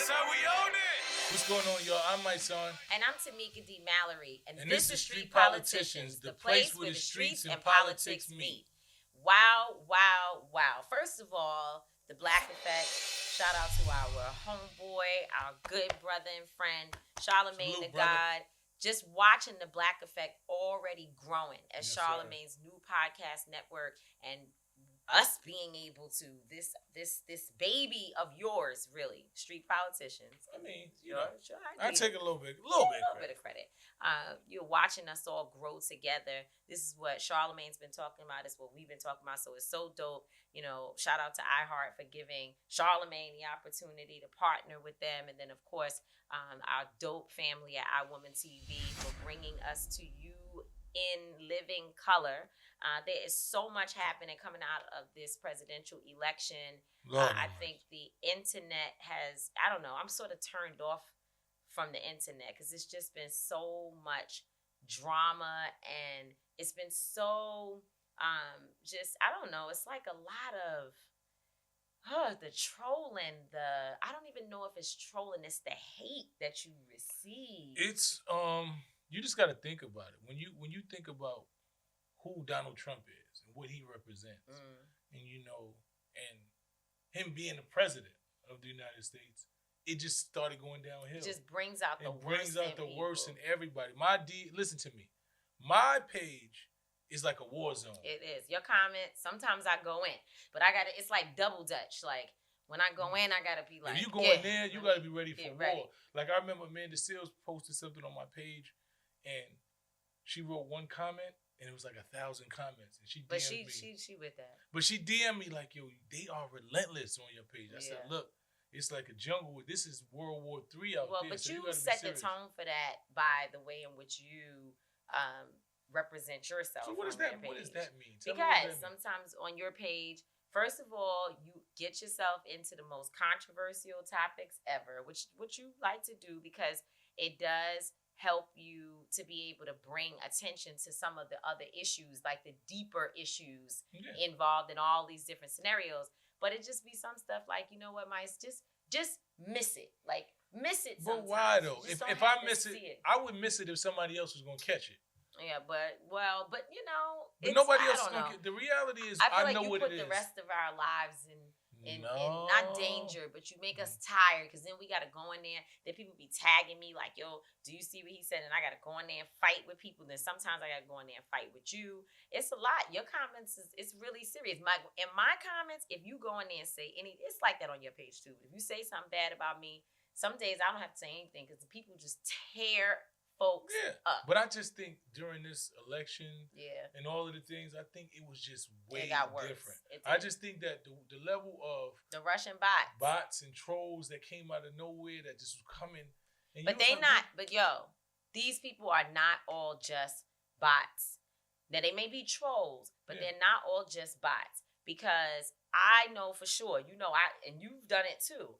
That's how we own it. What's going on, y'all? I'm Mysonne. And I'm Tamika D, Mallory. And this is Street Politicians, the place where the streets and politics meet. Wow, wow, wow. First of all, the Black Effect. Shout out to our homeboy, our good brother and friend, Charlamagne the God. Just watching the Black Effect already growing as Charlamagne's new podcast network, and us being able to this baby of yours, really, Street Politicians. I mean, I take a little bit of credit. You're watching us all grow together. This is what Charlamagne's been talking about. It's what we've been talking about. So it's so dope. Shout out to iHeart for giving Charlamagne the opportunity to partner with them, and then of course our dope family at iWomanTV for bringing us to you in living color. There is so much happening coming out of this presidential election. I think the internet has, I don't know, I'm sort of turned off from the internet because it's just been so much drama, and it's been so I don't know, it's like a lot of the trolling, I don't even know if it's trolling, it's the hate that you receive. It's you just got to think about it. When you think about who Donald Trump is and what he represents, and and him being the president of the United States, it just started going downhill. It just brings out the worst in everybody. Listen to me. My page is like a war zone. It is. Your comments, sometimes I go in, but it's like double dutch. Like when I go in, I gotta be like, if you go in there, you gotta be ready for war. Like I remember Amanda Seals posted something on my page, and she wrote one comment, and it was like 1,000 comments, and she DM'd me. She with that. But she DM'd me like, yo, they are relentless on your page. I said, look, it's like a jungle. This is World War III out there. Well, but so you set the tone for that by the way in which you represent yourself. So what does that mean? Because sometimes on your page, first of all, you get yourself into the most controversial topics ever, which you like to do because it does help you to be able to bring attention to some of the other issues, like the deeper issues involved in all these different scenarios. But it just be some stuff like, you know what, Mice, just miss it. Like, miss it sometimes. But why, though? If I miss it, I would miss it if somebody else was going to catch it. Yeah, but nobody else is going to get. The reality is, I know what it is. I feel like you put the rest of our lives in not danger, but you make us tired, because then we got to go in there. Then people be tagging me like, yo, do you see what he said? And I got to go in there and fight with people. Then sometimes I got to go in there and fight with you. It's a lot. Your comments, it's really serious. In my comments, if you go in there and say it's like that on your page too. If you say something bad about me, some days I don't have to say anything because the people just tear folks up. But I just think during this election and all of the things, I think it was just way different. I just think that the level of the Russian bots and trolls that came out of nowhere that just were coming. But these people are not all just bots. Now they may be trolls, but they're not all just bots, because I know for sure, and you've done it too.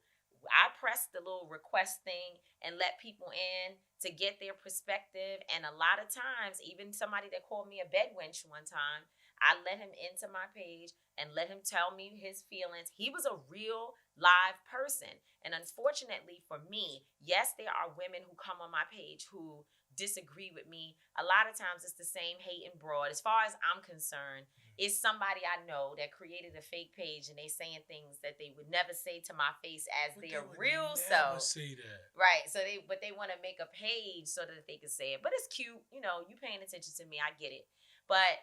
I press the little request thing and let people in to get their perspective. And a lot of times, even somebody that called me a bedwench one time, I let him into my page and let him tell me his feelings. He was a real live person. And unfortunately for me, yes, there are women who come on my page who disagree with me. A lot of times it's the same hate and broad. As far as I'm concerned, it's somebody I know that created a fake page and they saying things that they would never say to my face as their real self. Say that. Right. So they want to make a page so that they can say it. But it's cute. You paying attention to me. I get it. But,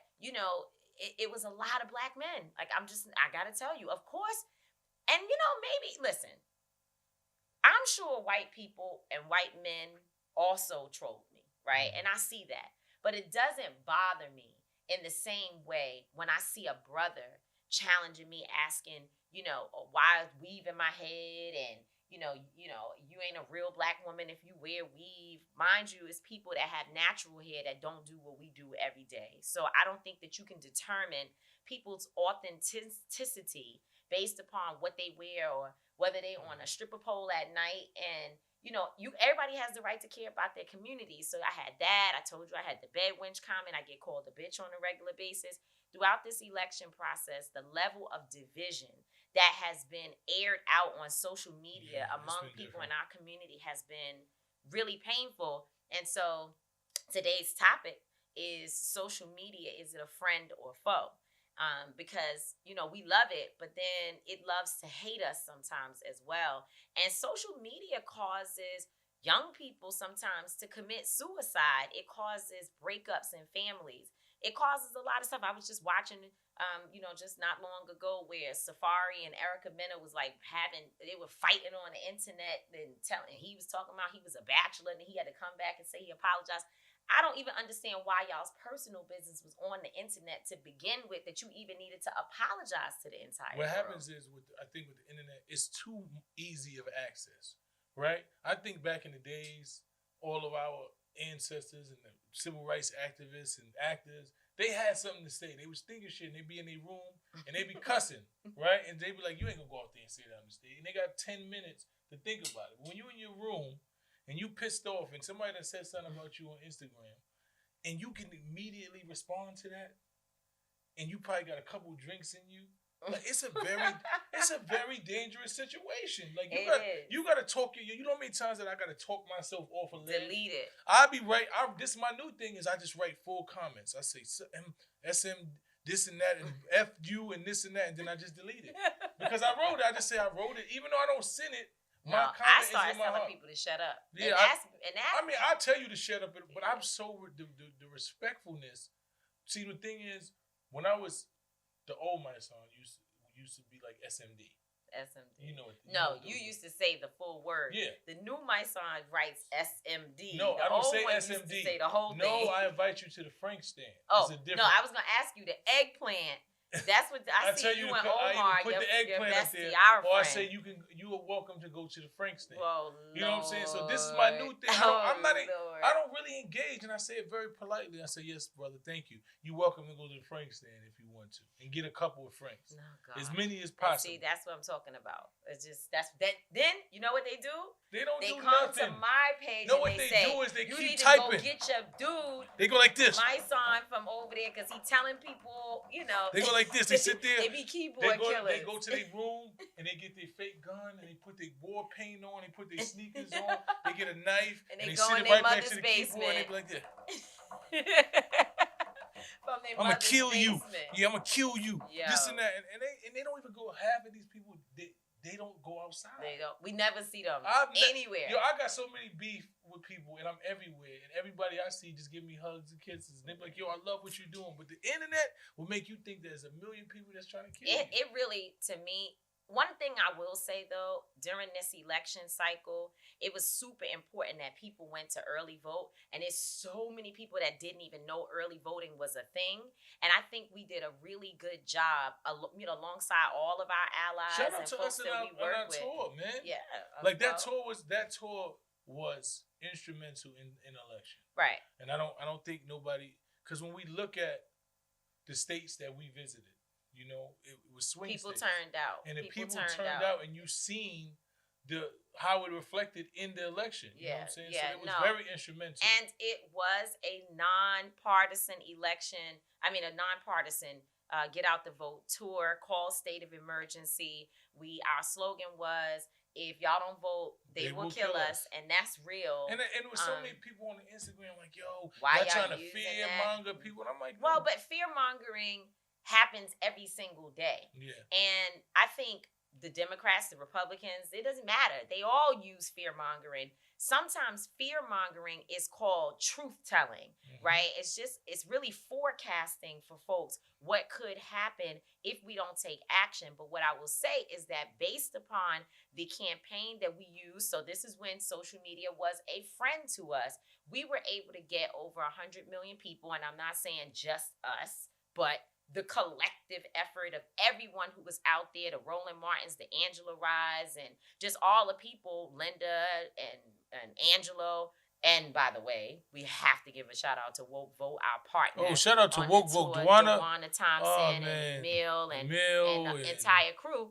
it was a lot of black men. Like, I got to tell you, of course. And, maybe, listen, I'm sure white people and white men also trolled me, right? And I see that. But it doesn't bother me in the same way when I see a brother challenging me, asking, why weave in my head, and, you ain't a real black woman if you wear weave. Mind you, it's people that have natural hair that don't do what we do every day. So I don't think that you can determine people's authenticity based upon what they wear or whether they on a stripper pole at night. And everybody has the right to care about their community. So I had that. I told you I had the bedwench comment. I get called a bitch on a regular basis. Throughout this election process, the level of division that has been aired out on social media among people in our community has been really painful. And so today's topic is social media, is it a friend or foe? Because, you know, we love it, but then it loves to hate us sometimes as well. And social media causes young people sometimes to commit suicide. It causes breakups in families. It causes a lot of stuff. I was just watching just not long ago where Safari and Erica Mena was like they were fighting on the internet and he was talking about he was a bachelor and he had to come back and say he apologized. I don't even understand why y'all's personal business was on the internet to begin with, that you even needed to apologize to the entire world. What happens is, I think with the internet, it's too easy of access, right? I think back in the days, all of our ancestors and the civil rights activists and actors, they had something to say. They was thinking shit, and they be in their room, and they be cussing, right? And they be like, you ain't gonna go out there and say that on the stage. And they got 10 minutes to think about it. But when you in your room, and you pissed off, and somebody that said something about you on Instagram, and you can immediately respond to that, and you probably got a couple drinks in you, like it's a very dangerous situation. Like you gotta talk you know how many times that I gotta talk myself off a ledge? Delete it. I'll be right. This is my new thing is I just write full comments. I say SM this and that and F you and this and that, and then I just delete it. Because I wrote it. I just say I wrote it. Even though I don't send it, I started telling people to shut up. Yeah, I tell you to shut up, but I'm so the respectfulness. See, the thing is, when I was the old Mysonne used to be like SMD. SMD. You know it. You used to say the full word. Yeah. The new Mysonne writes SMD. No, I don't say SMD. Used to say the whole thing. No, I invite you to the Frank stand. Oh, no, I was gonna ask you the eggplant. That's what I see you and Omar. Put the eggplant up there, or I say you are welcome to go to the Frank stand. Whoa, you know what I'm saying? So this is my new thing. I don't really engage, and I say it very politely. I say, yes, brother, thank you. You're welcome to go to the Frank stand if you want to, and get a couple of Franks, as many as possible. See, that's what I'm talking about. It's just that. Then you know what they do? They do come nothing. to my page. No, and what they say, do is they you keep need to typing. Go get your dude. They go like this. Mysonne from over there because he telling people, They go like this. They sit there. They be keyboard killers. They go to their room and they get their fake gun and they put their war paint on. They put their sneakers on. They get a knife and they go sit in their right next to the basement. keyboard and they be like this. I'm gonna kill you. Yeah, I'm gonna kill you. Yo. This and that, and they don't even go. Half of these people, they don't go outside. They don't. We never see them anywhere. Yo, I got so many beef with people, and I'm everywhere, and everybody I see just give me hugs and kisses, and they be like, "Yo, I love what you're doing," but the internet will make you think there's a million people that's trying to kill you. It really, to me. One thing I will say, though, during this election cycle, it was super important that people went to early vote. And there's so many people that didn't even know early voting was a thing. And I think we did a really good job, alongside all of our allies. Shout out and to folks us that we work with. tour, man. Yeah. Like that tour was instrumental in election. Right. And I don't think nobody, because when we look at the states that we visited, it was swing people states. Turned out. And if people turned out and you seen how it reflected in the election. You know what I'm saying? Yeah, so it was very instrumental. And it was a nonpartisan election. I mean, a nonpartisan get out the vote tour, call state of emergency. Our slogan was, if y'all don't vote, they will kill us. And that's real. And there was so many people on the Instagram like, yo, why y'all trying to fear-monger people. And I'm like, no. Well, but fear-mongering happens every single day. Yeah. And I think the Democrats, the Republicans, it doesn't matter. They all use fear-mongering. Sometimes fear-mongering is called truth-telling, right? It's really forecasting for folks what could happen if we don't take action. But what I will say is that based upon the campaign that we use, so this is when social media was a friend to us, we were able to get over 100 million people, and I'm not saying just us, but the collective effort of everyone who was out there, the Roland Martins, the Angela Rise, and just all the people, Linda and Angelo. And by the way, we have to give a shout out to Woke Vote, our partner. Oh, shout out to Woke Vote, Dwana Thompson, and Mill and the entire crew.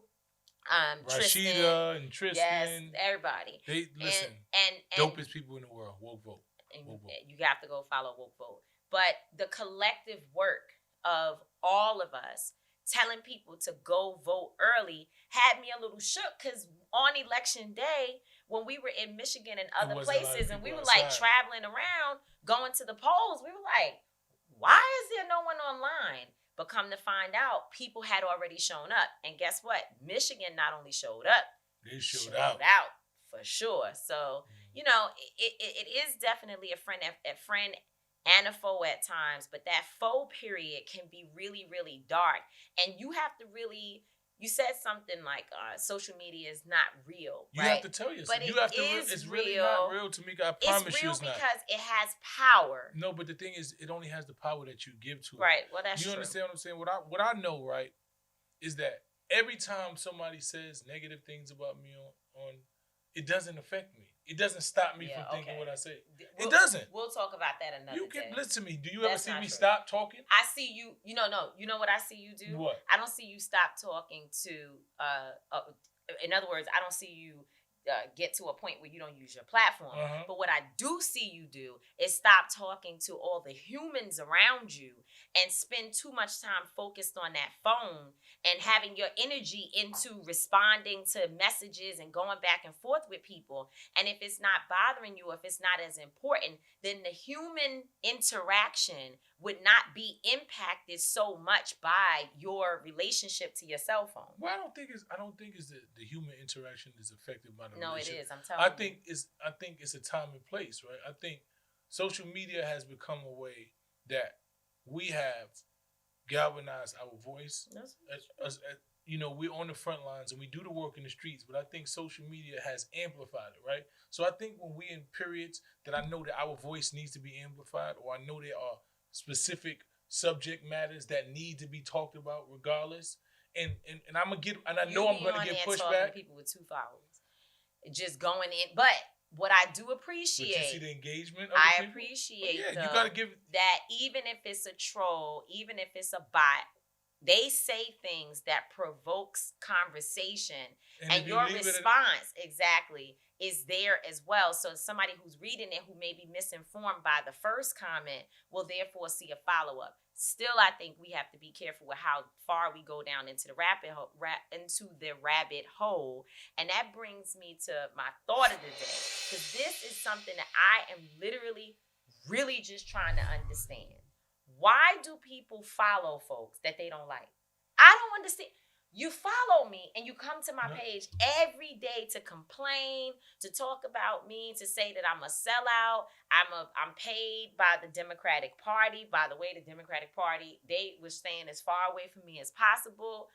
Rashida and Tristan. Yes, everybody. They listen. And dopest people in the world. Woke Vote. Woke Vote. You have to go follow Woke Vote. But the collective work of all of us telling people to go vote early had me a little shook, because on election day, when we were in Michigan and other places and we were like traveling around, going to the polls, we were like, why is there no one online? But come to find out, people had already shown up. And guess what? Michigan not only showed up, they showed out for sure. So, you know, it is definitely a friend and a foe at times, but that foe period can be really, really dark. And you have to really, you said something like social media is not real. You have to tell yourself. But it's really not real, Tamika. I promise you it's not. It's real because it has power. No, but the thing is, it only has the power that you give to it. Right. Well, that's true. You understand what I'm saying? What I know, right, is that every time somebody says negative things about me on it doesn't affect me. It doesn't stop me from thinking what I say. It doesn't. We'll talk about that another day. Listen to me. Do you ever see me stop talking? I see you. You know what I see you do? What? I don't see you stop talking to. In other words, I don't see you get to a point where you don't use your platform. But what I do see you do is stop talking to all the humans around you and spend too much time focused on that phone and having your energy into responding to messages and going back and forth with people. And if it's not bothering you, if it's not as important, then the human interaction would not be impacted so much by your relationship to your cell phone. Well, I don't think it's the human interaction is affected by the relationship. It is. I'm telling you. I think it's a time and place, right? I think social media has become a way that we have galvanized our voice. You know, we're on the front lines and we do the work in the streets, but I think social media has amplified it, right? So I think when we're in periods that I know that our voice needs to be amplified, or I know there are specific subject matters that need to be talked about regardless, and I'm gonna get, and I know I'm gonna get pushback. People with 2 followers, just going in, but what I do appreciate, but you see the engagement. I appreciate you gotta give that, even if it's a troll, even if it's a bot, they say things that provokes conversation, and your response is there as well. So somebody who's reading it who may be misinformed by the first comment will therefore see a follow-up. Still, I think we have to be careful with how far we go down into the rabbit hole. And that brings me to my thought of the day, because this is something that I am literally really just trying to understand. Why do people follow folks that they don't like? I don't understand. You follow me and you come to my page every day to complain, to talk about me, to say that I'm a sellout. I'm paid by the Democratic Party. By the way, the Democratic Party, they were staying as far away from me as possible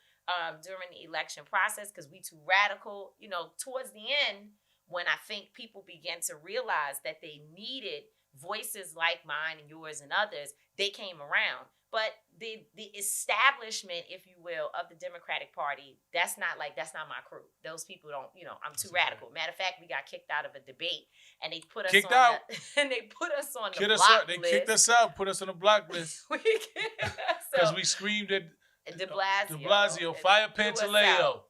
during the election process because we too radical. You know, towards the end, when I think people began to realize that they needed voices like mine and yours and others, they came around. But the establishment, if you will, of the Democratic Party, that's not my crew. Those people don't, I'm too radical. Matter of fact, we got kicked out of a debate and they put us on the block list. They kicked us out, put us on the block list. Because we screamed at De Blasio, fire Pantaleo.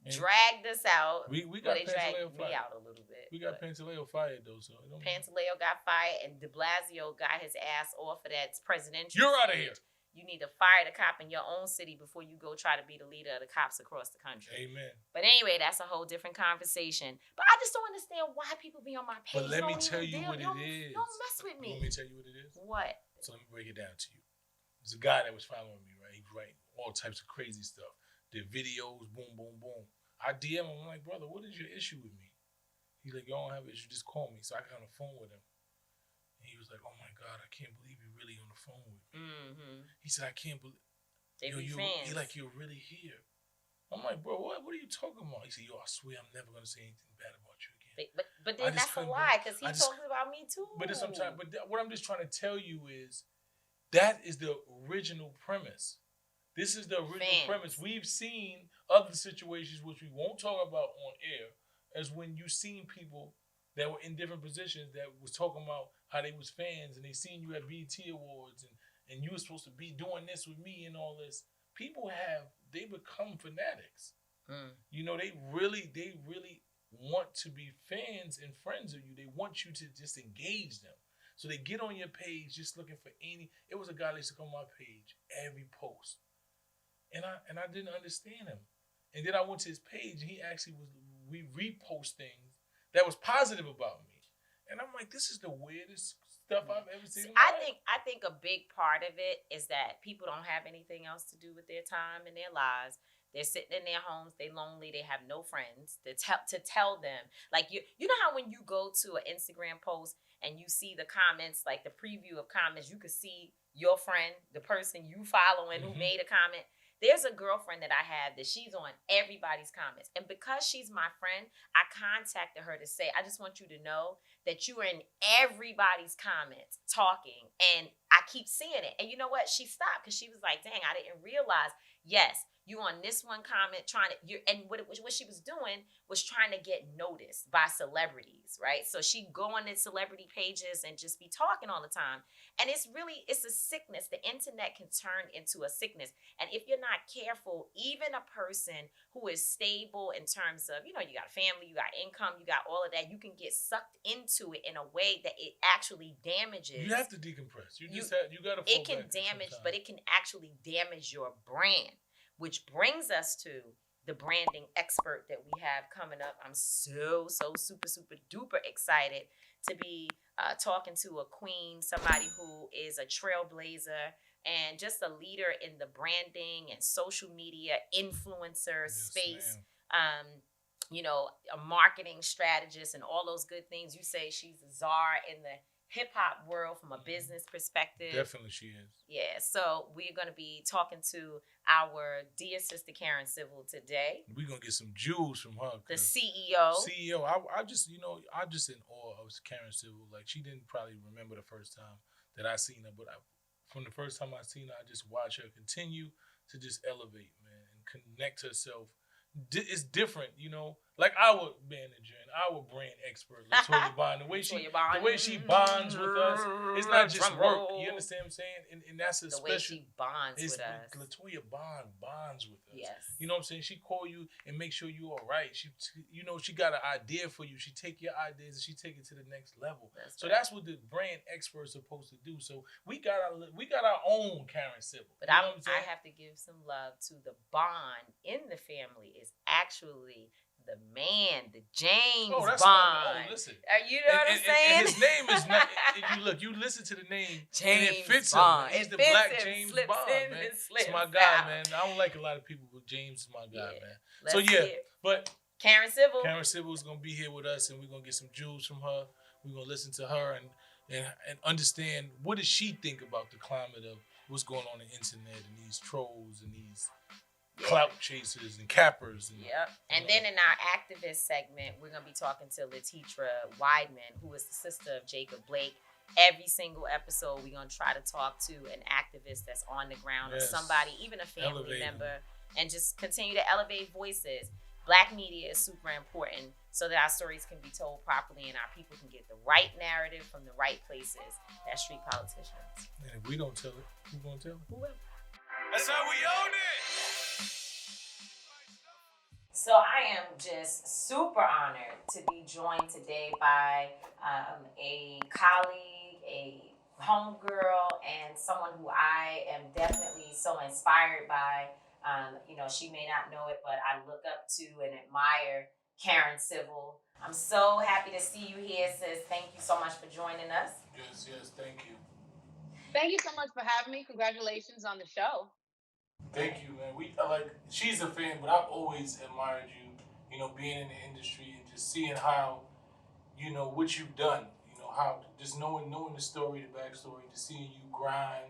Dragged us out. We got they dragged me out a little bit. We got Pantaleo fired though, so Pantaleo got fired and De Blasio got his ass off of that presidential. You're out of here. You need to fire the cop in your own city before you go try to be the leader of the cops across the country. Amen. But anyway, that's a whole different conversation. But I just don't understand why people be on my page. But let me tell you what it is. Don't mess with me. Let me tell you what it is. What? So let me break it down to you. There's a guy that was following me, right? He was writing all types of crazy stuff. Did videos, boom, boom, boom. I DM him. I'm like, brother, what is your issue with me? He's like, you don't have an issue. Just call me. So I got on the phone with him. And he was like, oh my God, I can't believe you're really on the phone with me. Mm-hmm. He said, I can't believe. They be fans. He like, you're really here. I'm like, bro, what are you talking about? He said, yo, I swear I'm never going to say anything bad about you again. But then that's a lie, because he talks about me too. But what I'm just trying to tell you is that is the original premise. This is the original premise. We've seen other situations which we won't talk about on air, as when you seen people that were in different positions that was talking about how they was fans and they seen you at BET Awards and you were supposed to be doing this with me and all this. People they become fanatics. They really want to be fans and friends of you. They want you to just engage them. So they get on your page just looking for it was a guy that used to come on my page every post. and I didn't understand him. And then I went to his page, and he actually was we repost things that was positive about me. And I'm like, this is the weirdest stuff I've ever seen in my life. I think a big part of it is that people don't have anything else to do with their time and their lives. They're sitting in their homes, they lonely, they have no friends to tell them. Like you know how when you go to an Instagram post and you see the comments, like the preview of comments, you could see your friend, the person you following who made a comment. There's a girlfriend that I have that she's on everybody's comments. And because she's my friend, I contacted her to say, I just want you to know that you are in everybody's comments talking. And I keep seeing it. And you know what? She stopped because she was like, dang, I didn't realize. Yes, you on this one comment trying to, and what she was doing was trying to get noticed by celebrities, right? So she'd go on the celebrity pages and just be talking all the time. And it's a sickness. The internet can turn into a sickness. And if you're not careful, even a person who is stable in terms of, you got a family, you got income, you got all of that, you can get sucked into it in a way that it actually damages. You have to decompress. You got to. It can damage, but it can actually damage your brand, which brings us to the branding expert that we have coming up. I'm so super duper excited to be talking to a queen, somebody who is a trailblazer and just a leader in the branding and social media influencer space. A marketing strategist and all those good things. You say she's a czar in the hip hop world from a business perspective. Definitely she is. Yeah, so we're going to be talking to our dear sister Karen Civil today. We're going to get some jewels from her. The CEO. I just in awe of Karen Civil. Like, she didn't probably remember the first time that I seen her, but from the first time I seen her, I just watched her continue to just elevate, man, and connect herself. It's different, like our manager and our brand expert, Latoya Bond. The way she bonds with us, it's not just work. You understand what I'm saying? And that's a special. The way she bonds with us. Latoya bonds with us. Yes. You know what I'm saying? She call you and make sure you all right. She got an idea for you. She take your ideas and she take it to the next level. That's what the brand expert's supposed to do. So we got our own Karen Civil. But I have to give some love to the bond in the family is actually the man, the James Bond. Listen. You know what I'm saying? And his name is not. You listen to the name, James and it fits Bond. him. He's the Black James Bond, man. It's my guy, man. I don't like a lot of people, but James is my guy, man. But Karen Civil is gonna be here with us, and we're gonna get some jewels from her. We're gonna listen to her and understand what does she think about the climate of what's going on the internet and these trolls and these clout chasers and cappers. And then in our activist segment, we're going to be talking to Letetra Widman, who is the sister of Jacob Blake. Every single episode, we're going to try to talk to an activist that's on the ground or somebody, even a family member, and just continue to elevate voices. Black media is super important so that our stories can be told properly and our people can get the right narrative from the right places. That's street politicians. And if we don't tell it, who's going to tell it? Who will? That's how we own it! So I am just super honored to be joined today by a colleague, a homegirl, and someone who I am definitely so inspired by. She may not know it, but I look up to and admire Karen Civil. I'm so happy to see you here, sis. Thank you so much for joining us. Yes, thank you. Thank you so much for having me. Congratulations on the show. Thank you, man. She's a fan, but I've always admired you, being in the industry and just seeing how, what you've done, how just knowing the story, the backstory, just seeing you grind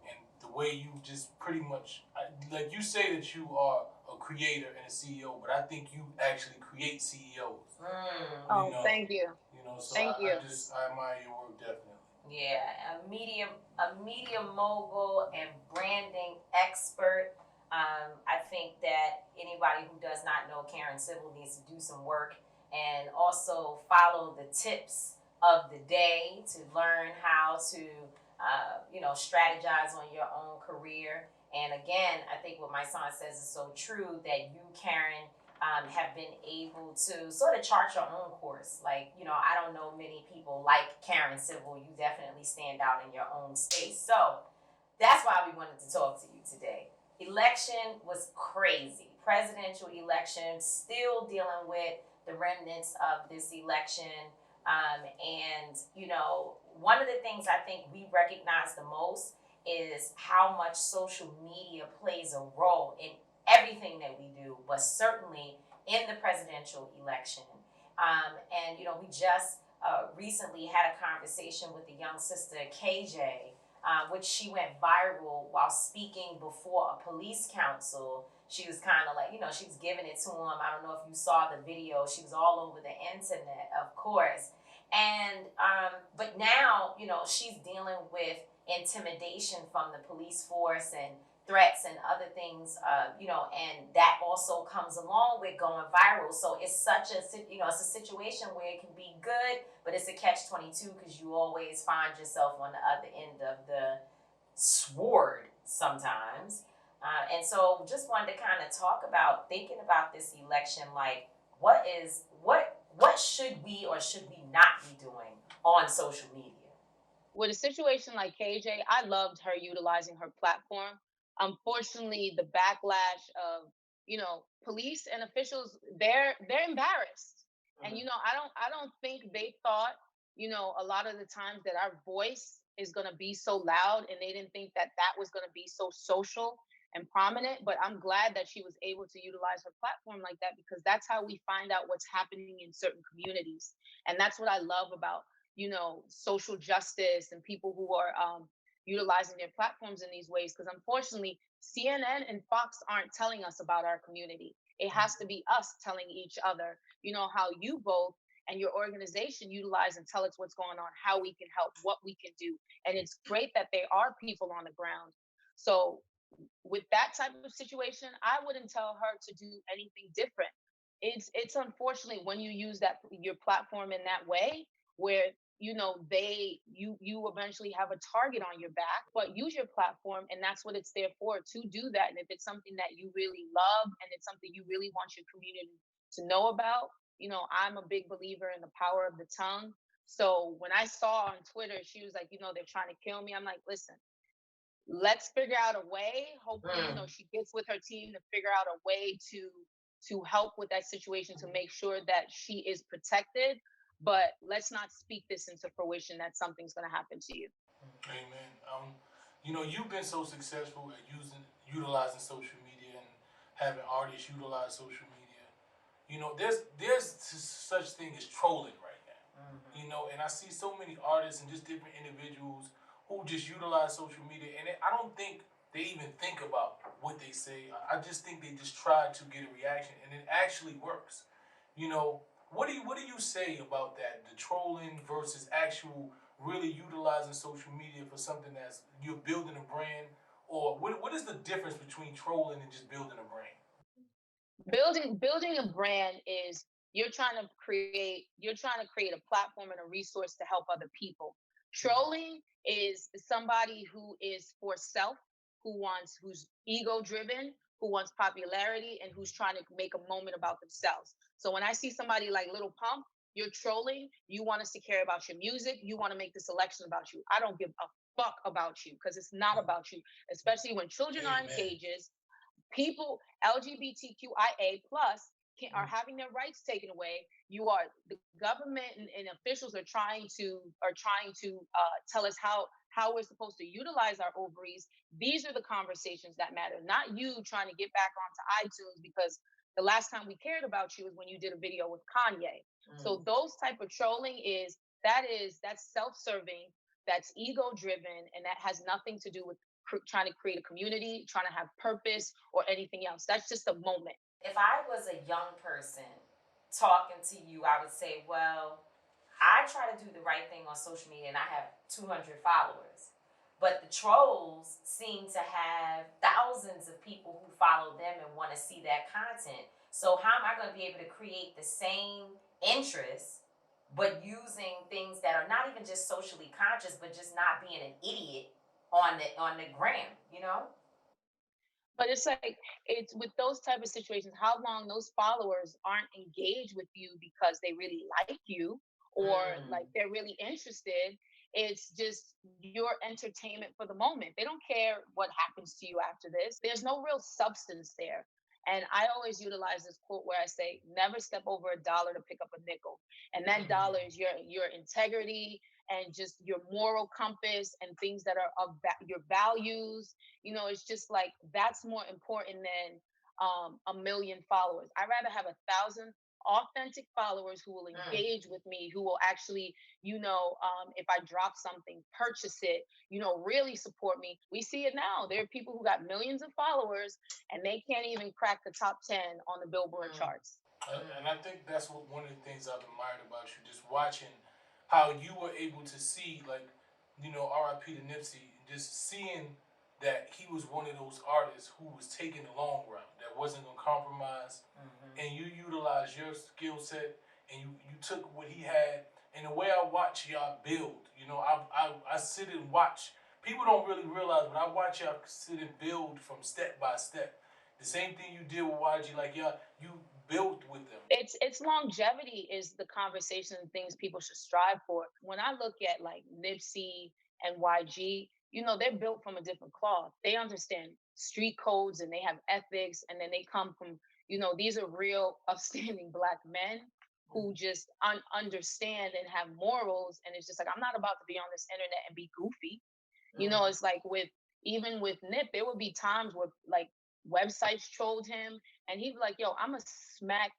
and the way you just pretty much, like you say that you are a creator and a CEO, but I think you actually create CEOs. Thank you. So thank you. I admire your work definitely. Yeah, a media mogul and branding expert. I think that anybody who does not know Karen Civil needs to do some work and also follow the tips of the day to learn how to, strategize on your own career. And again, I think what my son says is so true that you, Karen, have been able to sort of chart your own course. Like, I don't know many people like Karen Civil. You definitely stand out in your own space. So that's why we wanted to talk to you today. Election was crazy. Presidential election, still dealing with the remnants of this election. And, one of the things I think we recognize the most is how much social media plays a role in everything that we do, but certainly in the presidential election. And, we just recently had a conversation with the young sister, KJ, which she went viral while speaking before a police council. She was kind of like, she was giving it to him. I don't know if you saw the video. She was all over the internet, of course. And, but now, she's dealing with intimidation from the police force and threats and other things, and that also comes along with going viral. So it's such a, it's a situation where it can be good, but it's a catch-22 because you always find yourself on the other end of the sword sometimes. And so just wanted to kind of talk about thinking about this election, like what should we or should we not be doing on social media? With a situation like KJ, I loved her utilizing her platform. Unfortunately, the backlash of police and officials, they're embarrassed, and Mm-hmm. I don't think they thought a lot of the times that our voice is going to be so loud, and they didn't think that that was going to be so social and prominent. But I'm glad that she was able to utilize her platform like that, because that's how we find out what's happening in certain communities, and that's what I love about social justice and people who are utilizing their platforms in these ways. Because unfortunately, CNN and Fox aren't telling us about our community. It has to be us telling each other, how you both and your organization utilize and tell us what's going on, how we can help, what we can do. And it's great that there are people on the ground. So with that type of situation, I wouldn't tell her to do anything different. It's unfortunately when you use that your platform in that way, where you eventually have a target on your back. But use your platform, and that's what it's there for, to do that. And if it's something that you really love and it's something you really want your community to know about, I'm a big believer in the power of the tongue. So when I saw on Twitter she was like, they're trying to kill me, I'm like, listen, let's figure out a way. Hopefully, Mm. she gets with her team to figure out a way to help with that situation, to make sure that she is protected. But let's not speak this into fruition that something's going to happen to you. Amen. You've been so successful at utilizing social media and having artists utilize social media. There's such thing as trolling right now. Mm-hmm. And I see so many artists and just different individuals who just utilize social media, and I don't think they even think about what they say. I just think they just try to get a reaction, and it actually works. You know, what do you say about that? The trolling versus actual really utilizing social media for something that's you're building a brand, or what is the difference between trolling and just building a brand? Building a brand is you're trying to create a platform and a resource to help other people. Trolling is somebody who is for self, who's ego driven, who wants popularity, and who's trying to make a moment about themselves. So when I see somebody like Little Pump, you're trolling, you want us to care about your music, you want to make this election about you. I don't give a fuck about you, because it's not about you, especially when children are in Amen. cages, people LGBTQIA plus are having their rights taken away. The government and officials are trying to tell us how we're supposed to utilize our ovaries. These are the conversations that matter, not you trying to get back onto iTunes, because the last time we cared about you is when you did a video with Kanye. Mm. So those type of trolling that's self-serving, that's ego driven, and that has nothing to do with trying to create a community, trying to have purpose, or anything else. That's just a moment. If I was a young person talking to you, I would say, well, I try to do the right thing on social media and I have 200 followers. But the trolls seem to have thousands of people who follow them and want to see that content. So, how am I going to be able to create the same interest, but using things that are not even just socially conscious, but just not being an idiot on the gram, you know? But it's like, it's with those type of situations, how long those followers aren't engaged with you because they really like you, or like Mm. they're really interested, It's just your entertainment for the moment. They don't care what happens to you after this. There's no real substance there. And I always utilize this quote where I say, never step over a dollar to pick up a nickel. And that dollar is your integrity and just your moral compass and things that are of your values. It's just like that's more important than a million followers. I'd rather have 1,000 authentic followers who will engage with me, who will actually, if I drop something, purchase it, really support me. We see it now. There are people who got millions of followers and they can't even crack the top 10 on the Billboard charts. And I think that's one of the things I've admired about you, just watching how you were able to see, like, R.I.P. to Nipsey, just seeing that he was one of those artists who was taking the long route, that wasn't gonna compromise, and you utilized your skill set, and you took what he had. And the way I watch y'all build, I sit and watch. People don't really realize, but I watch y'all sit and build from step by step. The same thing you did with YG, like y'all, you built with them. It's longevity is the conversation and things people should strive for. When I look at like Nipsey and YG, they're built from a different cloth. They understand street codes and they have ethics, and then they come from, these are real upstanding black men who just understand and have morals. And it's just like, I'm not about to be on this internet and be goofy. It's like even with Nip, there would be times where like websites trolled him and he'd be like, yo, I'm gonna smack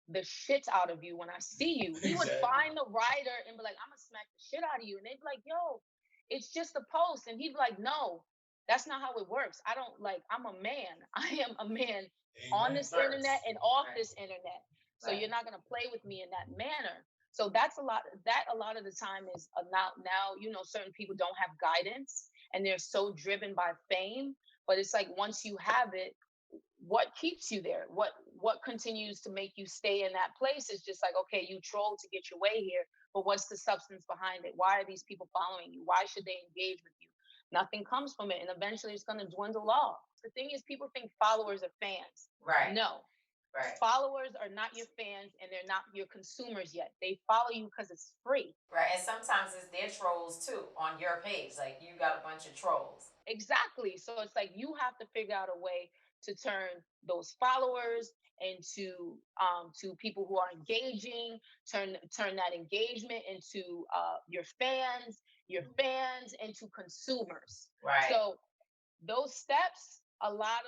the shit out of you when I see you. He would find the writer and be like, I'm gonna smack the shit out of you. And they'd be like, yo, it's just a post. And he'd be like, no, that's not how it works. I don't like, I'm a man. I am a man on this internet and off this internet. So you're not gonna play with me in that manner. So that's a lot of the time is now, certain people don't have guidance and they're so driven by fame. But it's like once you have it, what keeps you there? What continues to make you stay in that place is just like, okay, you troll to get your way here, but what's the substance behind it? Why are these people following you? Why should they engage with you? Nothing comes from it, and eventually it's going to dwindle off. The thing is, people think followers are fans. Right. No. Right. Followers are not your fans and they're not your consumers yet. They follow you because it's free. Right. And sometimes it's their trolls too on your page. Like you got a bunch of trolls. Exactly. So it's like you have to figure out a way to turn those followers into to people who are engaging, turn that engagement into your fans into consumers. Right. So those steps a lot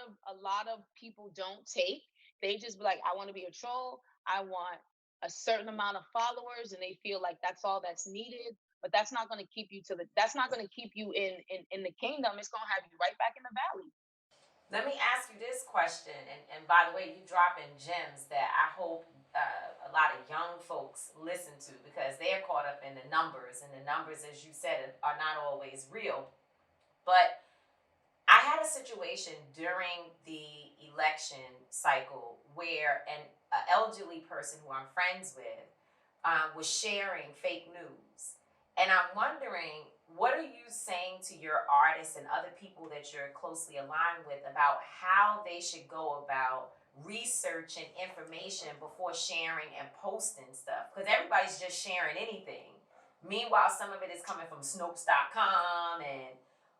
of people don't take. They just be like, I want to be a troll, I want a certain amount of followers, and they feel like that's all that's needed. But that's not going to keep you that's not going to keep you in the kingdom. It's going to have you right back in the valley. Let me ask you this question, and by the way, you dropping gems that I hope a lot of young folks listen to, because they're caught up in the numbers, and the numbers, as you said, are not always real. But I had a situation during the election cycle where an elderly person who I'm friends with was sharing fake news. And I'm wondering, what are you saying to your artists and other people that you're closely aligned with about how they should go about researching information before sharing and posting stuff? Because everybody's just sharing anything. Meanwhile, some of it is coming from Snopes.com and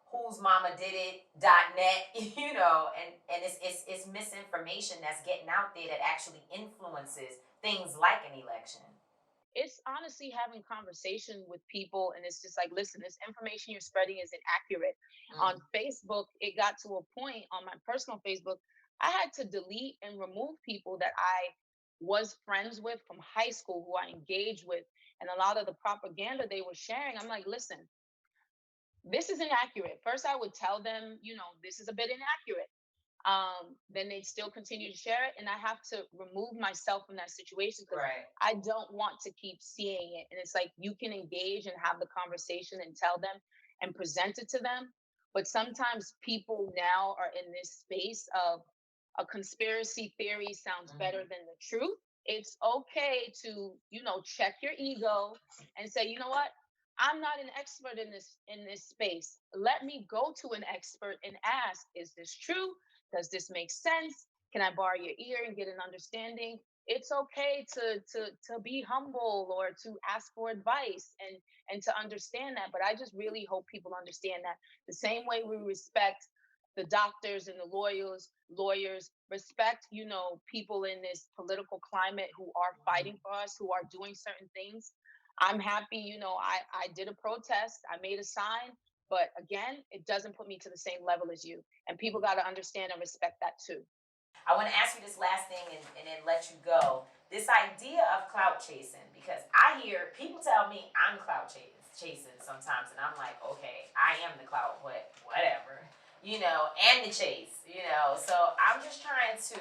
whosmamadidit.net, and it's misinformation that's getting out there that actually influences things like an election. It's honestly having conversation with people, and it's just like, listen, this information you're spreading is inaccurate. On Facebook, it got to a point on my personal Facebook, I had to delete and remove people that I was friends with from high school, who I engaged with, and a lot of the propaganda they were sharing, I'm like, listen, this is inaccurate. First, I would tell them, this is a bit inaccurate. Then they'd still continue to share it. And I have to remove myself from that situation because I don't want to keep seeing it. And it's like, you can engage and have the conversation and tell them and present it to them. But sometimes people now are in this space of a conspiracy theory sounds better than the truth. It's okay to, check your ego and say, you know what? I'm not an expert in this space. Let me go to an expert and ask, is this true? Does this make sense? Can I borrow your ear and get an understanding? it's okay to be humble or to ask for advice and to understand that. But I just really hope people understand that the same way we respect the doctors and the lawyers respect, people in this political climate who are fighting for us, who are doing certain things. I'm happy, I did a protest, I made a sign, but again, it doesn't put me to the same level as you. And people got to understand and respect that too. I want to ask you this last thing and then let you go. This idea of clout chasing, because I hear people tell me I'm clout chasing sometimes, and I'm like, okay, I am the clout, but whatever, and the chase, So I'm just trying to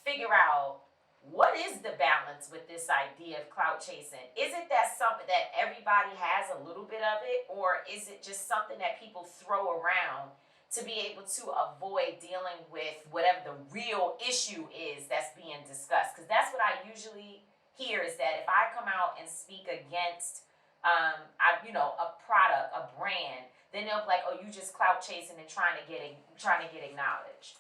figure out what is the balance with this idea of clout chasing. Is it that something that everybody has a little bit of it, or is it just something that people throw around to be able to avoid dealing with whatever the real issue is that's being discussed? Because that's what I usually hear, is that if I come out and speak against a product, a brand, then they'll be like, oh, you just clout chasing and trying to get acknowledged.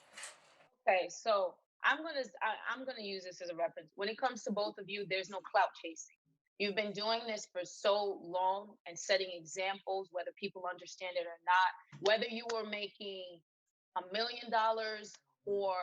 Okay, so I'm gonna use this as a reference. When it comes to both of you, there's no clout chasing. You've been doing this for so long and setting examples, whether people understand it or not, whether you were making $1 million or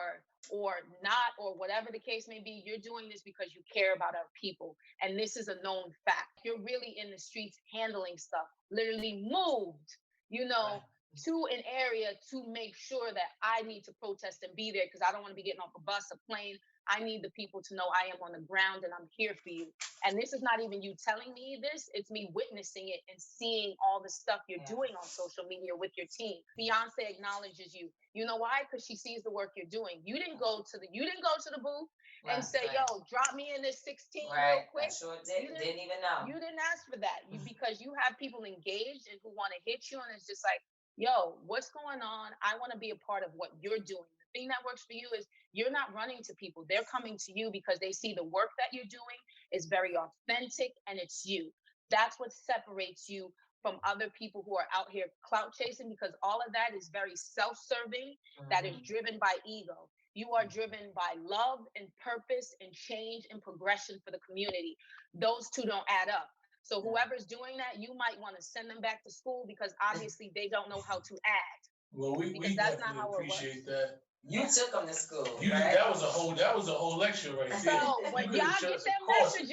not, or whatever the case may be, you're doing this because you care about our people. And this is a known fact. You're really in the streets handling stuff, literally moved, you know, to an area to make sure that I need to protest and be there because I don't want to be getting off a bus, a plane. I need the people to know I am on the ground and I'm here for you. And this is not even you telling me this, it's me witnessing it and seeing all the stuff you're doing on social media with your team. Beyonce acknowledges you. You know why? Because she sees the work you're doing. You didn't go to the booth and say, yo, drop me in this 16 real quick. Sure didn't even know. You didn't ask for that. Because you have people engaged and who want to hit you, and it's just like, yo, what's going on? I want to be a part of what you're doing. The thing that works for you is you're not running to people. They're coming to you because they see the work that you're doing is very authentic and it's you. That's what separates you from other people who are out here clout chasing, because all of that is very self-serving, that is driven by ego. You are driven by love and purpose and change and progression for the community. Those two don't add up. So whoever's doing that, you might want to send them back to school because obviously they don't know how to act. Well, we definitely appreciate that. You took them to school. Right? That was a whole lecture right there. So when y'all get them messages,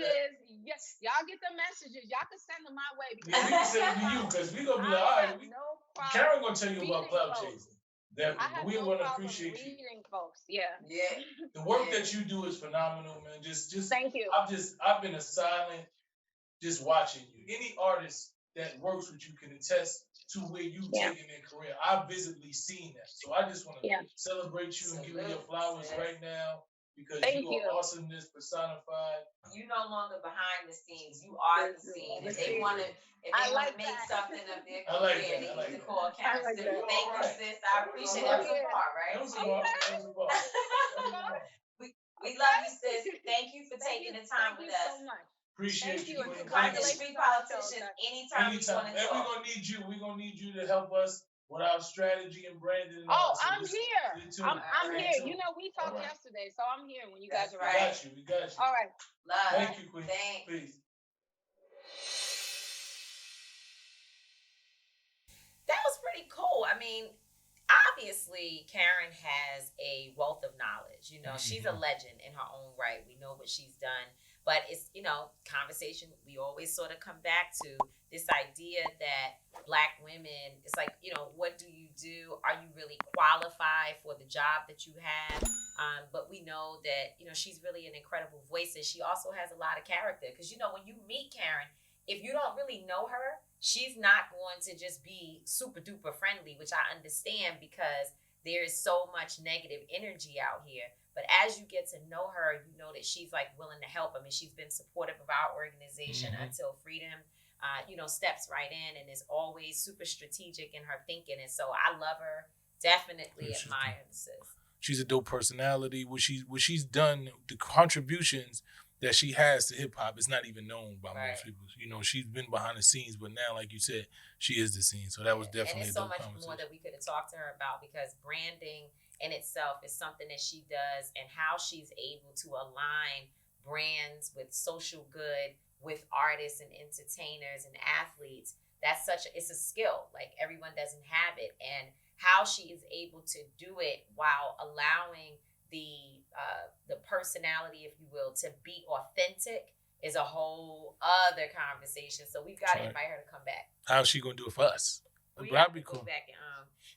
yes, y'all get them messages. Y'all can send them my way. Because we can send them to you because we gonna be like, all right, Karen gonna tell you about clout chasing. We want to appreciate you. Folks. Yeah. The work that you do is phenomenal, man. Just thank you. I've been a silent, just watching you. Any artist that works with you can attest to where you've taken their career. I've visibly seen that. So I just want to celebrate you and give you your flowers right now because you are awesomeness personified. You no longer behind the scenes. You are the scene. If they want to make something of their career, they need to call Karen. Thank you, sis. I appreciate it. That was a part, right? That was a part. We love you, sis. Thank you for taking the time with us. So much. Appreciate you. Come to Street Politicians anytime you want to talk. And we're gonna need you to help us with our strategy and branding. I'm here. I'm here. You know, we talked yesterday, so I'm here when you guys are ready. We got you. All right. Love. Thank you, Queen. Thanks. Peace. That was pretty cool. I mean, obviously, Karen has a wealth of knowledge. She's a legend in her own right. We know what she's done. But it's, conversation, we always sort of come back to this idea that Black women, it's like, what do you do? Are you really qualified for the job that you have? But we know that, she's really an incredible voice, and she also has a lot of character. Because, when you meet Karen, if you don't really know her, she's not going to just be super duper friendly, which I understand because there is so much negative energy out here. But as you get to know her, you know that she's like willing to help. I mean, she's been supportive of our organization Until Freedom, steps right in and is always super strategic in her thinking. And so I love her. Definitely admire the sis. She's a dope personality. What she's done, the contributions that she has to hip hop is not even known by most people. She's been behind the scenes, but now, like you said, she is the scene. So that was definitely a dope conversation. And it's so much more that we could have talked to her about, because branding in itself is something that she does, and how she's able to align brands, with social good, with artists and entertainers and athletes. That's it's a skill. Like, everyone doesn't have it. And how she is able to do it while allowing the personality, if you will, to be authentic is a whole other conversation. So we've got to invite her to come back. How's she gonna do it for us? We have to go back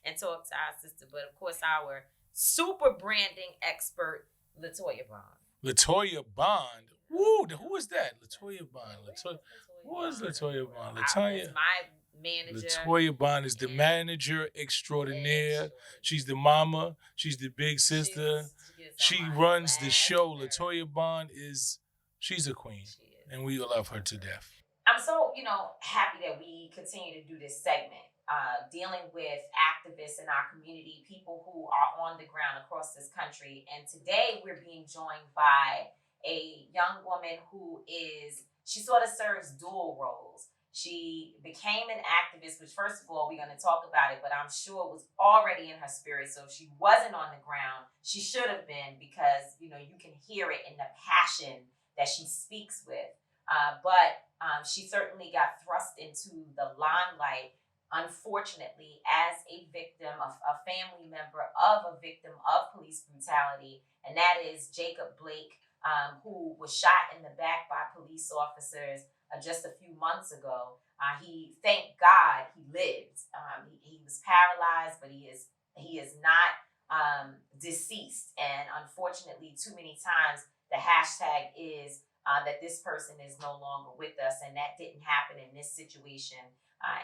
and talk to our sister. But of course, our super branding expert, Letoya Bond. Letoya Bond. Woo, who is that? Letoya Bond. Who is Letoya Bond? Letoya, my manager. Letoya Bond is the manager extraordinaire. She's the mama. She's the big sister. She runs the show. Letoya Bond she's a queen, and we love her to death. I'm so, happy that we continue to do this segment, dealing with activists in our community, people who are on the ground across this country. And today we're being joined by a young woman she sort of serves dual roles. She became an activist, which, first of all, we're going to talk about it, but I'm sure it was already in her spirit. So if she wasn't on the ground, she should have been, because, you can hear it in the passion that she speaks with. But she certainly got thrust into the limelight, unfortunately, as a victim, a family member of a victim of police brutality, and that is Jacob Blake, who was shot in the back by police officers just a few months ago. Thank God, he lived. He was paralyzed, but he is not deceased. And unfortunately, too many times the hashtag is that this person is no longer with us, and that didn't happen in this situation.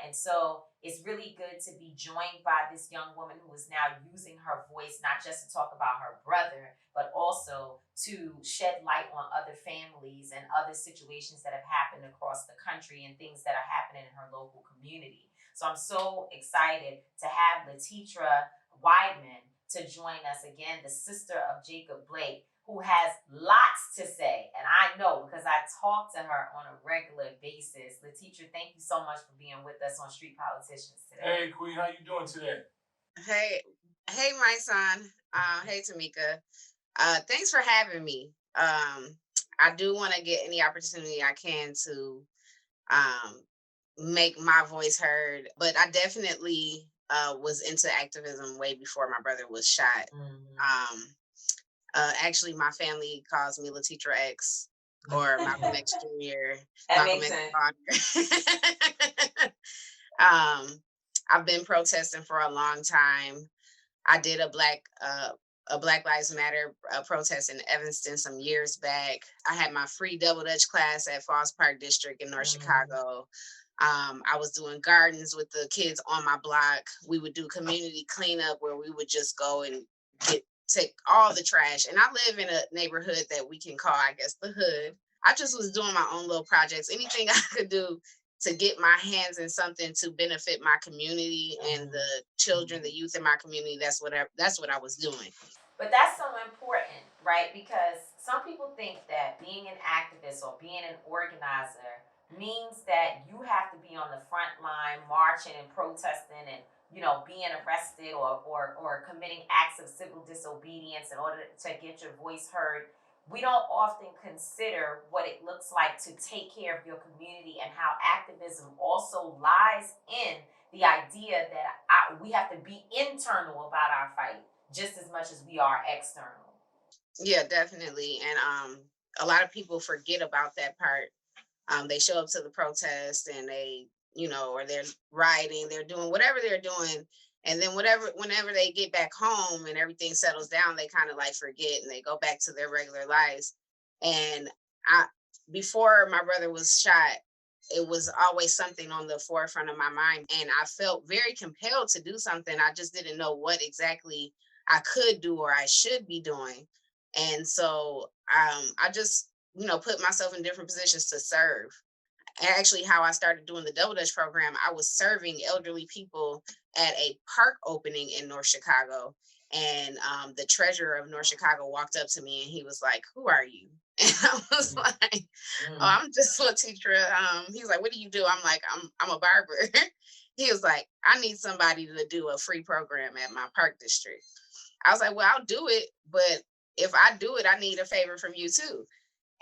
And so it's really good to be joined by this young woman who is now using her voice, not just to talk about her brother, but also to shed light on other families and other situations that have happened across the country and things that are happening in her local community. So I'm so excited to have Letetra Widman to join us again, the sister of Jacob Blake, who has lots to say. And I know, because I talk to her on a regular basis. Letetra, thank you so much for being with us on Street Politicians today. Hey, Queen, how you doing today? Hey, Mysonne. Hey, Tamika. Thanks for having me. I do want to get any opportunity I can to make my voice heard, but I definitely was into activism way before my brother was shot. Mm-hmm. Actually, my family calls me Letetra X, or Malcolm X Jr. Malcolm X father. I've been protesting for a long time. I did a Black Lives Matter protest in Evanston some years back. I had my free double dutch class at Falls Park District in North Chicago. I was doing gardens with the kids on my block. We would do community cleanup where we would just go and take all the trash. And I live in a neighborhood that we can call, I guess, the hood. I just was doing my own little projects. Anything I could do to get my hands in something to benefit my community and the children, the youth in my community, that's what I was doing. But that's so important, right? Because some people think that being an activist or being an organizer means that you have to be on the front line marching and protesting and being arrested or committing acts of civil disobedience in order to get your voice heard. We don't often consider what it looks like to take care of your community, and how activism also lies in the idea that we have to be internal about our fight just as much as we are external. Yeah, definitely. And a lot of people forget about that part. They show up to the protest and they, or they're rioting, they're doing whatever they're doing. And then whenever they get back home and everything settles down, they kind of like forget and they go back to their regular lives. And before my brother was shot, it was always something on the forefront of my mind. And I felt very compelled to do something. I just didn't know what exactly I could do or I should be doing. And so I just, put myself in different positions to serve. Actually, how I started doing the Double Dutch program, I was serving elderly people at a park opening in North Chicago. And the treasurer of North Chicago walked up to me and he was like, "Who are you?" And I was like, "Oh, I'm just Letetra." He's like, "What do you do?" I'm like, I'm a barber." He was like, "I need somebody to do a free program at my park district." I was like, "Well, I'll do it, but if I do it, I need a favor from you too."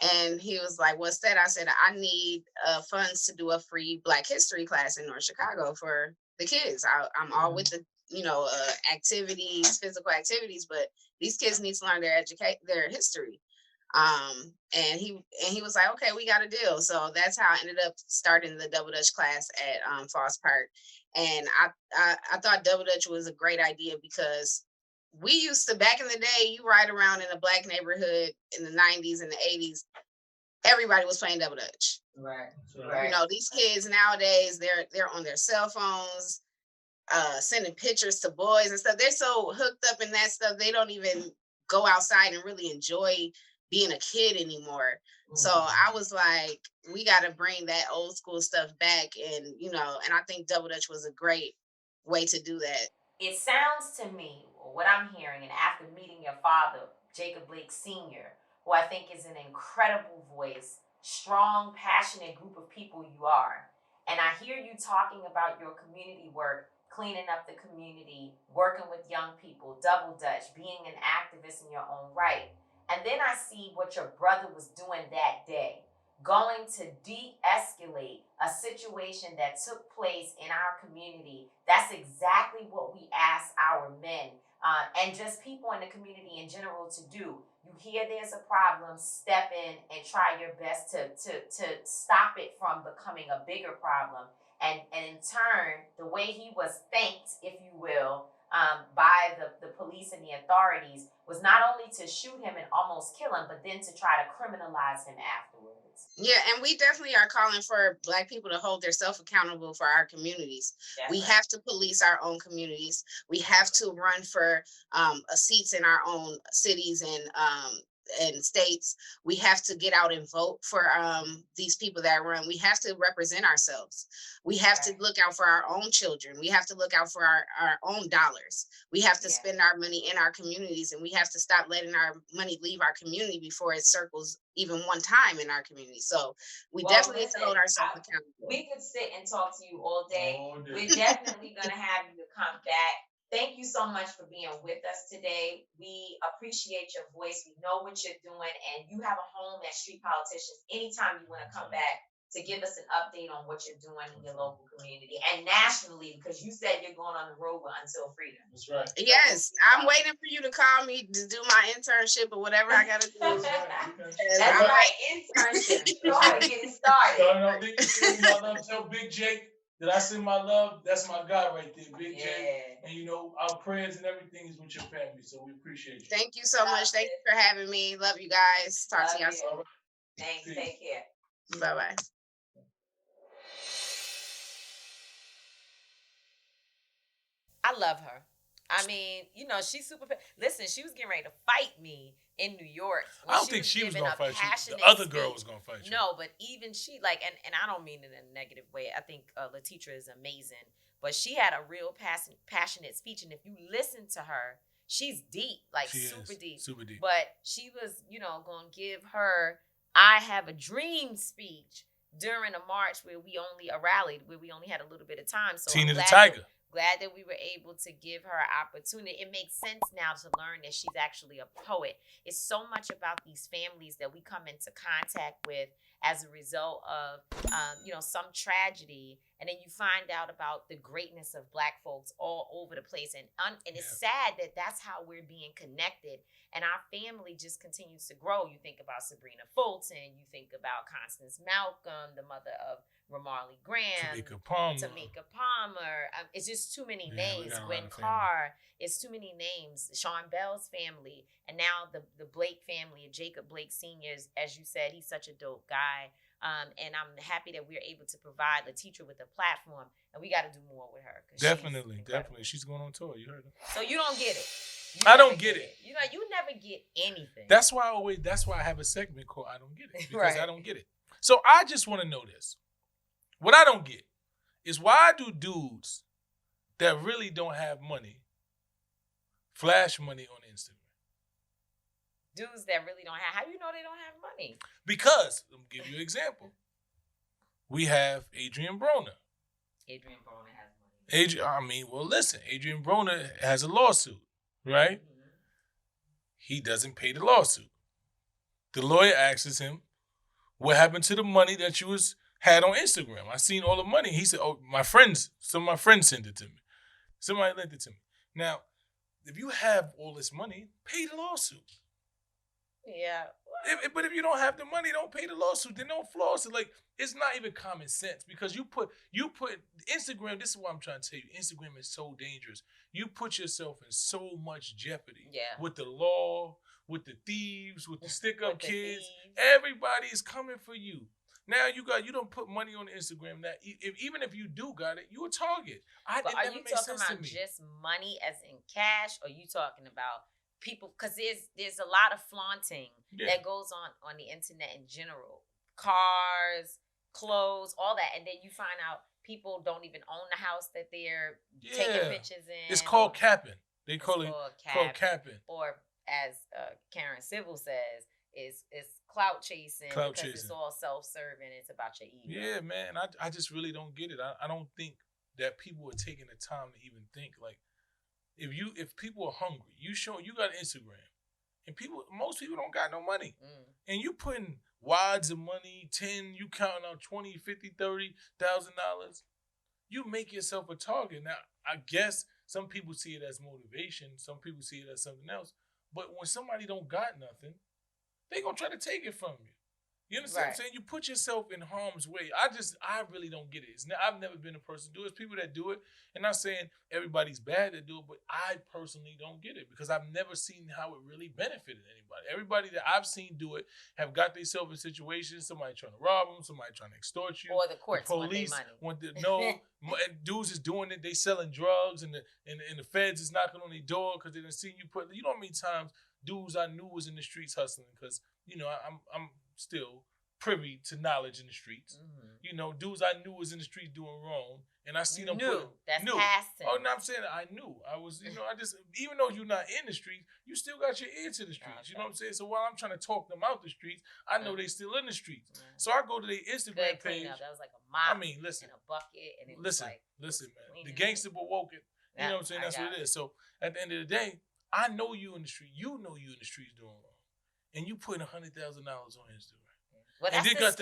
And he was like, what's that? I said, I need funds to do a free Black History class in North Chicago for the kids. I'm all with the, activities, physical activities, but these kids need to learn their history. And he was like, okay, we got a deal. So that's how I ended up starting the Double Dutch class at Foss Park. And I thought Double Dutch was a great idea because we used to, back in the day, you ride around in a Black neighborhood in the 90s and the 80s, everybody was playing Double Dutch. Right. These kids nowadays, they're on their cell phones, sending pictures to boys and stuff. They're so hooked up in that stuff, they don't even go outside and really enjoy being a kid anymore. So I was like, we got to bring that old school stuff back. And, and I think Double Dutch was a great way to do that. It sounds to me, what I'm hearing, and after meeting your father, Jacob Blake Sr., who I think is an incredible voice, strong, passionate group of people you are. And I hear you talking about your community work, cleaning up the community, working with young people, Double Dutch, being an activist in your own right. And then I see what your brother was doing that day, going to de-escalate a situation that took place in our community. That's exactly what we ask our men and just people in the community in general to do. You hear there's a problem, step in and try your best to stop it from becoming a bigger problem. And in turn, the way he was thanked, if you will, by the police and the authorities was not only to shoot him and almost kill him, but then to try to criminalize him afterwards. Yeah, and we definitely are calling for Black people to hold themselves accountable for our communities. Definitely. We have to police our own communities. We have to run for seats in our own cities and states. We have to get out and vote for these people that run. We have to represent ourselves. We have to look out for our own children. We have to look out for our own dollars. We have to spend our money in our communities, and we have to stop letting our money leave our community before it circles even one time in our community. So we definitely need to hold ourselves accountable. We could sit and talk to you all day. We're definitely going to have you to come back. Thank you so much for being with us today. We appreciate your voice. We know what you're doing, and you have a home at Street Politicians anytime you want to come back to give us an update on what you're doing in your local community and nationally, because you said you're going on the road with Until Freedom. That's right. Yes, I'm waiting for you to call me to do my internship or whatever I got to do. That's right, internship. Go ahead and get it started. My love, tell Big Jake that I send my love. That's my guy right there, Big Jake. And our prayers and everything is with your family, so we appreciate you. Thank you so much. Thank you for having me. Love you guys. Talk to y'all soon. Right. Thanks. Peace. Take care. Bye-bye. I love her. I mean, she's super. Listen, she was getting ready to fight me in New York. I don't think she was going to fight you. The other girl was going to fight you. No, but even she, and I don't mean it in a negative way. I think Letetra is amazing. But she had a real passionate speech. And if you listen to her, she's deep, super deep. Super deep. But she was, going to give her I Have a Dream speech during a march where we only rallied, where we only had a little bit of time. So Tina the Tiger. Glad that we were able to give her an opportunity. It makes sense now to learn that she's actually a poet. It's so much about these families that we come into contact with as a result of, some tragedy. And then you find out about the greatness of Black folks all over the place. And it's sad that that's how we're being connected. And our family just continues to grow. You think about Sabrina Fulton. You think about Constance Malcolm, the mother of Ramarley Graham, Tamika Palmer. It's just too many names. Gwen Carr. It's too many names. Sean Bell's family. And now the Blake family, Jacob Blake Sr., as you said, he's such a dope guy. And I'm happy that we're able to provide Letetra with a platform. And we got to do more with her. Definitely. She's going on tour. You heard her. So you don't get it. I don't get it. You never get anything. That's why I have a segment called I Don't Get It. Because I don't get it. So I just want to know this. What I don't get is, why do dudes that really don't have money flash money on Instagram? Dudes that really don't have, how do you know they don't have money? Because, let me give you an example. We have Adrian Broner. Adrian Broner has money. Adrian Broner has a lawsuit, right? Mm-hmm. He doesn't pay the lawsuit. The lawyer asks him, what happened to the money that you had on Instagram? I seen all the money. He said, oh, some of my friends sent it to me. Somebody lent it to me. Now, if you have all this money, pay the lawsuit. Yeah. But if you don't have the money, don't pay the lawsuit. Then don't floss it. Like, it's not even common sense because you put Instagram. This is what I'm trying to tell you. Instagram is so dangerous. You put yourself in so much jeopardy. Yeah. With the law, with the thieves, with the stick-up kids. Thieves. Everybody is coming for you. Now you don't put money on Instagram. That even if you do got it, you a target. But are you talking about just money as in cash, or you talking about people? Because there's a lot of flaunting that goes on the internet in general. Cars, clothes, all that, and then you find out people don't even own the house that they're taking pictures in. It's called capping. They call it capping. Or as Karen Civil says, it's clout chasing because it's all self-serving. It's about your ego. Yeah, man. I just really don't get it. I don't think that people are taking the time to even think. Like, if people are hungry, you got Instagram, and most people don't got no money, and you putting wads of money, 10, you counting out 20, 50, $30,000, you make yourself a target. Now, I guess some people see it as motivation, some people see it as something else, but when somebody don't got nothing, they gonna try to take it from you. You understand what I'm saying? You put yourself in harm's way. I really don't get it. I've never been a person to do it. It's people that do it. And not saying everybody's bad to do it, but I personally don't get it because I've never seen how it really benefited anybody. Everybody that I've seen do it have got themselves in situations, somebody trying to rob them, somebody trying to extort you. Or the courts want their money. Dudes is doing it. They selling drugs and the feds is knocking on their door because they done seen you put, you know how many times dudes I knew was in the streets hustling because, I'm still privy to knowledge in the streets. Dudes I knew was in the streets doing wrong, and I seen them That's past tense. Oh, no, I'm saying I knew. I was, I just, even though you're not in the streets, you still got your ear to the streets. Okay. You know what I'm saying? So while I'm trying to talk them out the streets, I know they still in the streets. So I go to their Instagram page. That was like a mop. Listen, and a bucket, and it listen, was like, listen, man. The gangster but woke it. You know what I'm saying? That's what it is. So at the end of the day, I know you in the street. You know you in the streets doing wrong, and you putting $100,000 on Instagram. Well, and they got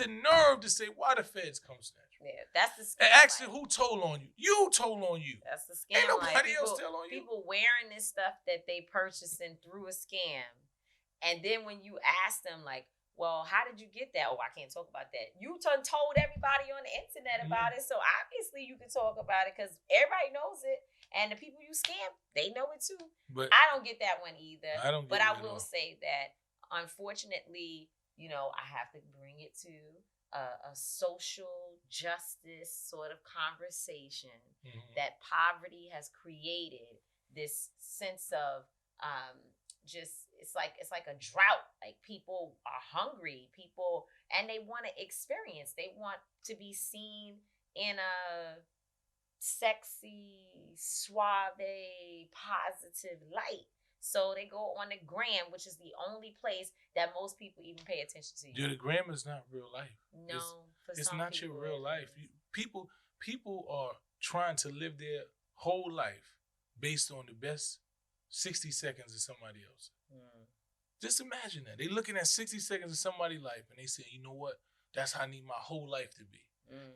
the nerve to say, why the feds come snatch you? Yeah, that's the scam. And actually, who told on you? You told on you. That's the scam. Ain't nobody else tell on you. People wearing this stuff that they purchasing through a scam. And then when you ask them, like, well, how did you get that? Oh, I can't talk about that. You told everybody on the internet about it. So obviously you can talk about it because everybody knows it. And the people you scam, they know it too. But I don't get that one either. I don't get it I will say that, unfortunately, I have to bring it to a social justice sort of conversation that poverty has created this sense of it's like a drought. Like, people are hungry, and they want to experience. They want to be seen in a sexy, suave, positive light. So they go on the gram, which is the only place that most people even pay attention to you. The gram is not real life. No, it's not your real life. People are trying to live their whole life based on the best 60 seconds of somebody else. Just imagine that. They're looking at 60 seconds of somebody's life and they say, you know what? That's how I need my whole life to be.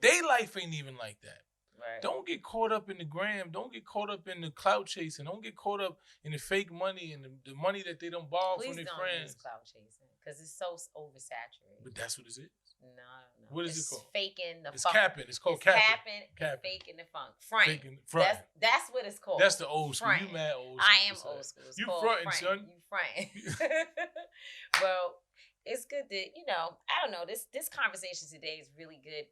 Their life ain't even like that. Right. Don't get caught up in the gram. Don't get caught up in the clout chasing. Don't get caught up in the fake money and the money that they don't borrow from their friends. Please don't use clout chasing because it's so oversaturated. But that's what it is. No. What is it called? Faking the it's funk. capping. It's called capping. Faking the funk. Front. Front. That's what it's called. That's the old school. Front. You mad old school. I am old school. It's you fronting, son. You fronting. Well, it's good that, I don't know, this conversation today is really good.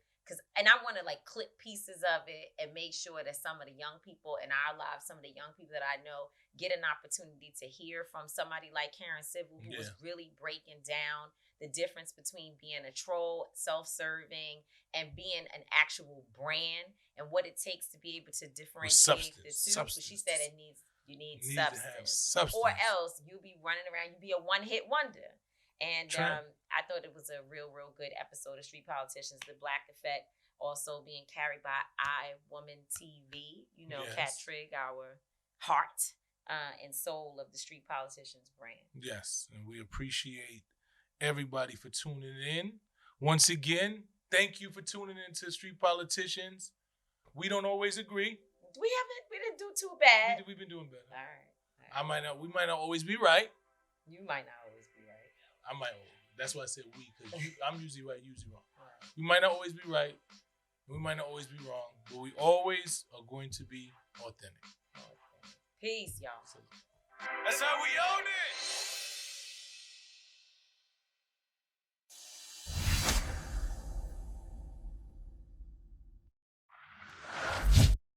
And I want to clip pieces of it and make sure that some of the young people in our lives, some of the young people that I know, get an opportunity to hear from somebody like Karen Civil, who was really breaking down the difference between being a troll, self-serving, and being an actual brand, and what it takes to be able to differentiate the two. She said you need substance, or else you'll be running around. You'll be a one-hit wonder. And I thought it was a real good episode of Street Politicians. The Black Effect also being carried by iWomanTV. Cat Trigg, our heart and soul of the Street Politicians brand. Yes, and we appreciate everybody for tuning in. Once again, thank you for tuning in to Street Politicians. We don't always agree. We didn't do too bad. We've been doing better. All right. We might not always be right. You might not always be right. I might always. That's why I said we, because I'm usually right, usually wrong. Right. We might not always be right. We might not always be wrong, but we always are going to be authentic. Peace, y'all. That's how we own it.